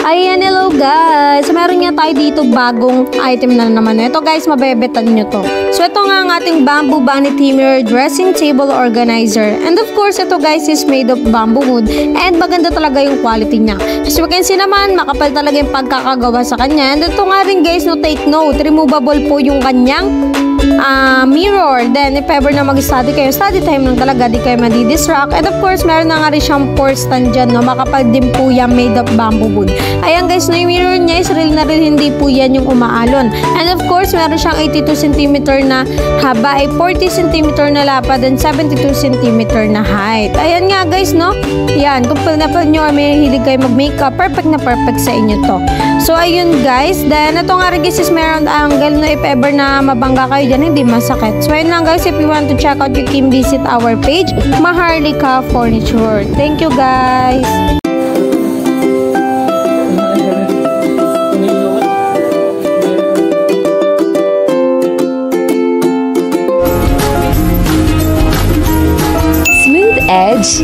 Ayan, hello guys. So, meron nga tayo dito bagong item na naman. Ito guys, mabebetan nyo to. So, ito nga ang ating bamboo vanity mirror dressing table organizer. And of course, ito guys is made of bamboo wood. And maganda talaga yung quality niya. As you can see naman, makapal talaga yung pagkakagawa sa kanya. And ito nga rin guys, no, take note. Removable po yung kanyang mirror. Then, if ever na mag-study kayo, study time lang talaga, di kayo madidistract. And of course, meron na nga rin siyang pour stand dyan, no? Makapal din po yan, made of bamboo wood. Ayan guys, no, yung mirror niya is real na real, hindi po yan yung umaalon. And of course, meron siyang 82 cm na haba, ay 40 cm na lapad, and 72 cm na height. Ayan nga guys, no? Yan, kung pinapal nyo, may hilig kayo mag-makeup, perfect na perfect sa inyo to. So, ayun guys. Then, ito nga rin guys is meron angle, no? If ever na mabangga kayo dyan, hindi masakit. So, ayun lang guys. If you want to check out, you can visit our page, Maharlika Furniture. Thank you guys! Smooth Edge.